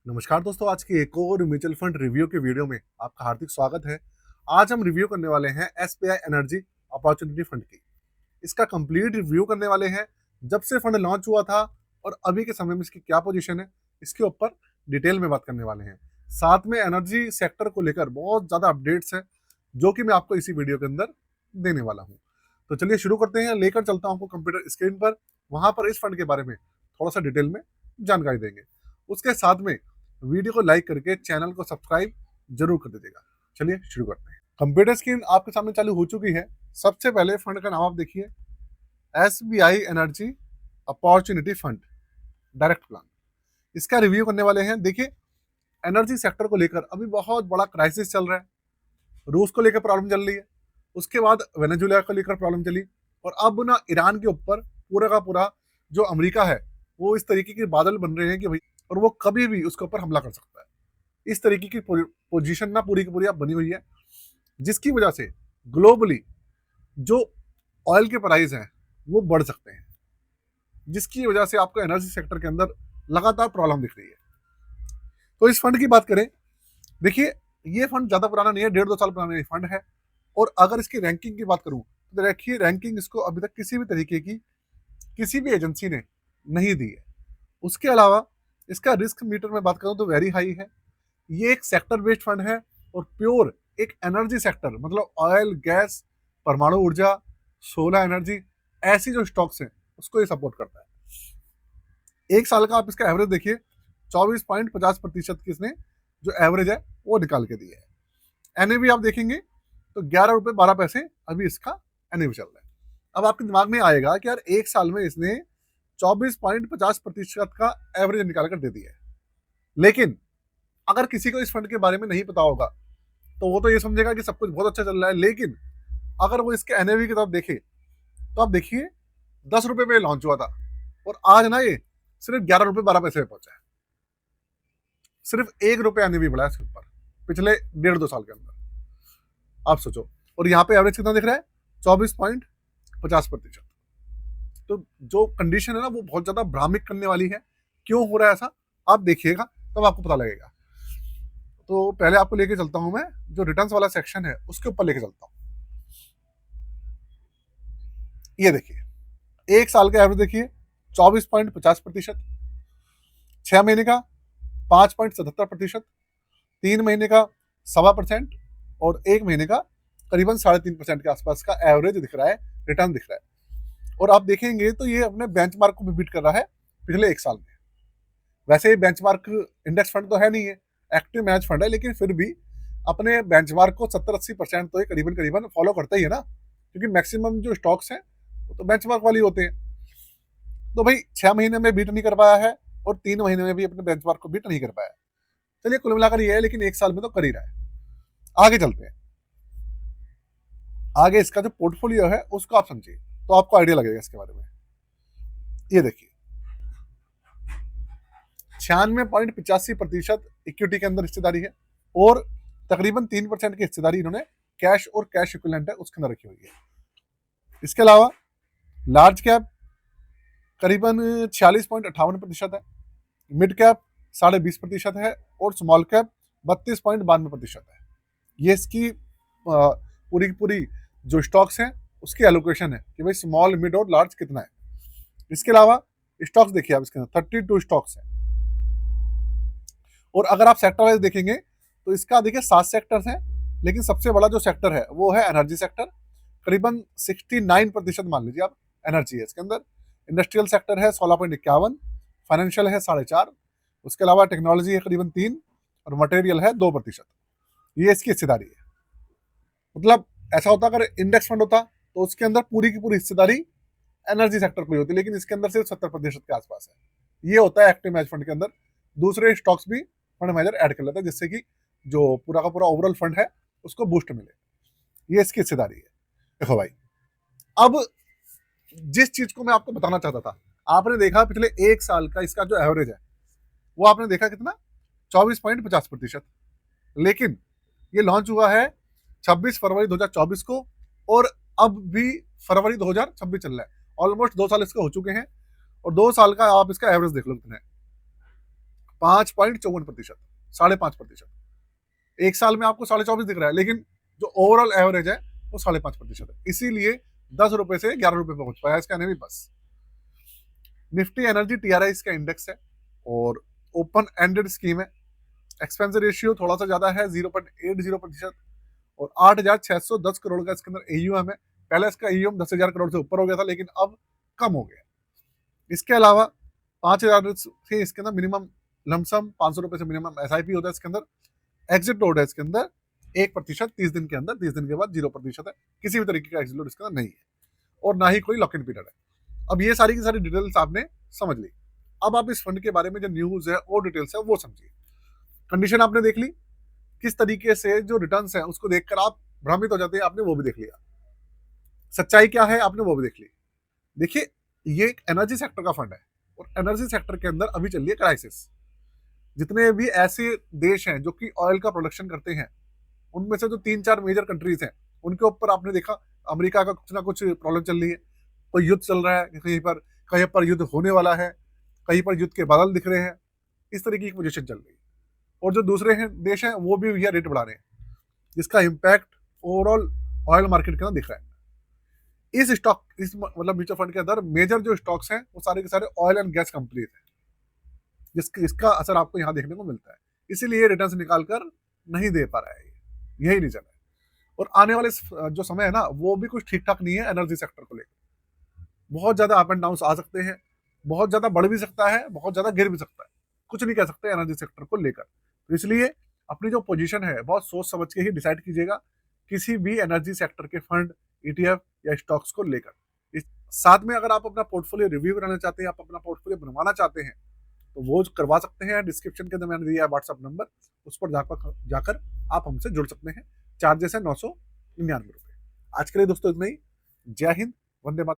नमस्कार दोस्तों, आज की एक और म्यूचुअल फंड रिव्यू के वीडियो में आपका हार्दिक स्वागत है। आज हम रिव्यू करने वाले हैं एसबीआई एनर्जी अपॉर्चुनिटी फंड की। इसका कंप्लीट रिव्यू करने वाले हैं, जब से फंड लॉन्च हुआ था और अभी के समय में इसकी क्या पोजीशन है, इसके ऊपर डिटेल में बात करने वाले हैं। साथ में एनर्जी सेक्टर को लेकर बहुत ज़्यादा अपडेट्स हैं, जो कि मैं आपको इसी वीडियो के अंदर देने वाला हूँ। तो चलिए शुरू करते हैं। लेकर चलता हूँ आपको कंप्यूटर स्क्रीन पर, वहाँ पर इस फंड के बारे में थोड़ा सा डिटेल में जानकारी देंगे। उसके साथ में वीडियो को लाइक करके चैनल को सब्सक्राइब जरूर कर दीजिएगा। चलिए शुरू करते हैं। कंप्यूटर स्क्रीन आपके सामने चालू हो चुकी है। सबसे पहले फंड का नाम आप देखिए, SBI energy opportunity fund direct plan. इसका रिव्यू करने वाले हैं। देखिए, एनर्जी सेक्टर को लेकर अभी बहुत बड़ा क्राइसिस चल रहा है। रूस को लेकर प्रॉब्लम चल रही है, उसके बाद वेनेजुएला को लेकर प्रॉब्लम चली, और अब ना ईरान के ऊपर पूरा का पूरा जो अमेरिका है वो इस तरीके के बादल बन रहे हैं कि भाई, और वो कभी भी उसके ऊपर हमला कर सकता है। इस तरीके की पोजीशन ना पूरी की पूरी अब बनी हुई है, जिसकी वजह से ग्लोबली जो ऑयल के प्राइस हैं वो बढ़ सकते हैं, जिसकी वजह से आपको एनर्जी सेक्टर के अंदर लगातार प्रॉब्लम दिख रही है। तो इस फंड की बात करें, देखिए ये फंड ज्यादा पुराना नहीं है, 1.5-2 साल पुराना ये फंड है। और अगर इसकी रैंकिंग की बात करूं तो देखिए, रैंकिंग इसको अभी तक किसी भी तरीके की किसी भी एजेंसी ने नहीं दी है। उसके अलावा इसका रिस्क मीटर में बात करूं तो वेरी हाई है। ये एक सेक्टर बेस्ड फंड है और प्योर एक एनर्जी सेक्टर, मतलब ऑयल, गैस, परमाणु ऊर्जा, सोलर एनर्जी, ऐसी जो स्टॉक्स हैं उसको ये सपोर्ट करता है। एक साल का आप इसका एवरेज देखिए, 24.50% की इसने जो एवरेज है वो निकाल के दिया है। एनएवी आप देखेंगे तो 11 रुपए 12 पैसे अभी इसका एनएवी चल रहा है। अब आपके दिमाग में आएगा कि यार एक साल में इसने 24.50% का एवरेज निकाल कर दे दिया है। लेकिन अगर किसी को इस फंड के बारे में नहीं पता होगा तो वो तो ये समझेगा कि सब कुछ बहुत अच्छा चल रहा है। लेकिन अगर वो इसके एनएवी की तरफ देखे तो आप देखिए, 10 रुपए पे लॉन्च हुआ था और आज ना ये सिर्फ 11 रुपए 12 पैसे पे पहुंचा है। सिर्फ 1 रुपए एनएवी बढ़ा है इसके ऊपर पिछले 1.5-2 साल के अंदर। आप सोचो, और यहाँ पे एवरेज कितना दिख रहा है, 24.50%। तो जो कंडीशन है ना वो बहुत ज्यादा भ्रामिक करने वाली है। क्यों हो रहा है ऐसा, आप देखिएगा तब आपको पता लगेगा। तो पहले आपको लेके चलता हूं मैं, जो रिटर्न्स वाला सेक्शन है उसके ऊपर लेके चलता हूं। ये देखिए, एक साल का एवरेज देखिए 24.50%, 6 महीने का 5.77%, 3 महीने का 1.25%, और 1 महीने का करीबन 3.5% के आसपास का एवरेज दिख रहा है, रिटर्न दिख रहा है। और आप देखेंगे तो ये अपने बेंचमार्क को भी बीट कर रहा है पिछले एक साल में। वैसे ये बेंचमार्क इंडेक्स फंड तो है नहीं है, एक्टिव मैनेज फंड है, लेकिन फिर भी अपने बेंचमार्क को 70-80% तो ये करीबन करीबन फॉलो करता ही है ना, क्योंकि मैक्सिमम जो स्टॉक्स हैं वो तो बेंचमार्क वाली होते हैं। तो भाई 6 महीने में बीट नहीं कर पाया है और 3 महीने में भी अपने बेंचमार्क को बीट नहीं कर पाया। चलिए कुल मिलाकर ये है, लेकिन एक साल में तो कर ही रहा है। आगे चलते हैं। आगे इसका जो पोर्टफोलियो है उसको आप समझिए तो आपको आइडिया लगेगा इसके बारे में। ये देखिए, 96.85% इक्विटी के अंदर हिस्सेदारी है, और तकरीबन 3% की हिस्सेदारी इन्होंने कैश और कैश इक्विवेलेंट है उसके अंदर रखी हुई है। इसके अलावा लार्ज कैप करीबन 46.58% है, मिड कैप 20.5% है, और स्मॉल कैप 32.92% है। ये इसकी पूरी की पूरी जो स्टॉक्स हैं उसकी एलोकेशन है कि भाई स्मॉल, मिड और लार्ज कितना है। इसके अलावा स्टॉक्स देखिए आप, इसके अंदर 32 स्टॉक्स हैं। और अगर आप सेक्टर वाइज देखेंगे तो इसका देखिए 7 सेक्टर्स हैं, लेकिन सबसे बड़ा जो सेक्टर है वो है एनर्जी सेक्टर। करीबन 69% मान लीजिए आप एनर्जी है इसके अंदर। इंडस्ट्रियल सेक्टर है 16.51, फाइनेंशियल है 4.5, उसके अलावा टेक्नोलॉजी है करीबन 3, और मटेरियल है 2%। ये इसकी हिस्सेदारी है। मतलब ऐसा होता अगर इंडेक्स फंड होता तो उसके अंदर पूरी की पूरी हिस्सेदारी एनर्जी सेक्टर को ही होती, लेकिन इसके अंदर सिर्फ 70% के आसपास है। ये होता है एक्टिव मैनेज फंड के अंदर। दूसरे स्टॉक्स भी फंड मैनेजर ऐड कर लेता है, जिससे कि जो पूरा का पूरा ओवरऑल फंड है उसको बूस्ट मिले। ये इसकी हिस्सेदारी है। देखो भाई, अब जिस चीज को मैं आपको बताना चाहता था, आपने देखा पिछले एक साल का इसका जो एवरेज है वो आपने देखा कितना, 24.50%। लेकिन ये लॉन्च हुआ है 26 फरवरी 2024 को, और अब भी फरवरी 2026 चल रहा है। ऑलमोस्ट 2 साल इसके हो चुके हैं, और 2 साल का आप इसका एवरेज देख लो कितना है, 5.54%, 5.5%। एक साल में आपको 24.5 दिख रहा है, लेकिन जो ओवरऑल एवरेज है वो 5.5% है। इसीलिए 10 रुपए से 11 रुपए पहुंच पाया इसका नहीं बस। निफ्टी एनर्जी टीआरआई इसका इंडेक्स है और ओपन एंडेड स्कीम है। एक्सपेंस रेशियो थोड़ा सा ज्यादा है, 0.80%, और 8,610 करोड़ का इसके अंदर एयूएम है। पहले इसका एयूएम 10,000 करोड़ से ऊपर हो गया था, लेकिन अब कम हो गया। इसके अलावा 5,000 से इसके अंदर मिनिमम लमसम 500 रुपए से मिनिमम एसआईपी होता है इसके अंदर। एग्जिट लोड है इसके अंदर 1%, 30 दिन के अंदर, 30 दिन के बाद 0% है। किसी भी तरीके का एग्जिट लोड इसके अंदर नहीं है, और ना ही कोई लॉक इन पीरियड है। अब ये सारी की सारी डिटेल्स आपने समझ ली। अब आप इस फंड के बारे में जो न्यूज है और डिटेल्स है वो समझिए। कंडीशन आपने देख ली, किस तरीके से जो रिटर्न्स है उसको देखकर आप भ्रमित हो जाते हैं, आपने वो भी देख लिया। सच्चाई क्या है आपने वो भी देख ली। देखिए, ये एक एनर्जी सेक्टर का फंड है, और एनर्जी सेक्टर के अंदर अभी चल रही है क्राइसिस। जितने भी ऐसे देश हैं जो कि ऑयल का प्रोडक्शन करते हैं, उनमें से जो 3-4 मेजर कंट्रीज हैं, उनके ऊपर आपने देखा अमेरिका का कुछ ना कुछ प्रॉब्लम चल रही है। कोई युद्ध चल रहा है, कहीं पर युद्ध होने वाला है, कहीं पर युद्ध के बादल दिख रहे हैं। इस तरीके की पोजीशन चल रही है। और जो दूसरे हैं देश हैं वो भी भैया रेट बढ़ा रहे हैं, जिसका इम्पैक्ट ओवरऑल ऑयल मार्केट के अंदर दिख रहा है। इस स्टॉक, इस मतलब म्यूचुअल फंड के अंदर मेजर जो स्टॉक्स हैं वो सारे के सारे ऑयल एंड गैस कंपनीज हैं, जिसका असर आपको यहाँ देखने को मिलता है। इसीलिए रिटर्न्स निकाल कर नहीं दे पा रहा है, यही रीजन है। और आने वाले जो समय है ना, वो भी कुछ ठीक ठाक नहीं है एनर्जी सेक्टर को लेकर। बहुत ज्यादा अप एंड डाउन आ सकते हैं, बहुत ज्यादा बढ़ भी सकता है, बहुत ज्यादा गिर भी सकता है। कुछ नहीं कह सकते एनर्जी सेक्टर को लेकर। तो इसलिए अपनी जो पोजीशन है बहुत सोच समझ के ही डिसाइड कीजिएगा किसी भी एनर्जी सेक्टर के फंड, ईटीएफ या स्टॉक्स को लेकर। इस साथ में अगर आप अपना पोर्टफोलियो रिव्यू कराना चाहते हैं, आप अपना पोर्टफोलियो बनवाना चाहते हैं, तो वो करवा सकते हैं। डिस्क्रिप्शन के अंदर मैंने दिया है व्हाट्सएप नंबर, उस पर जाकर आप हमसे जुड़ सकते हैं। चार्जेस है 999 रुपए। आज के लिए दोस्तों इतना ही। जय हिंद, वंदे मातरम।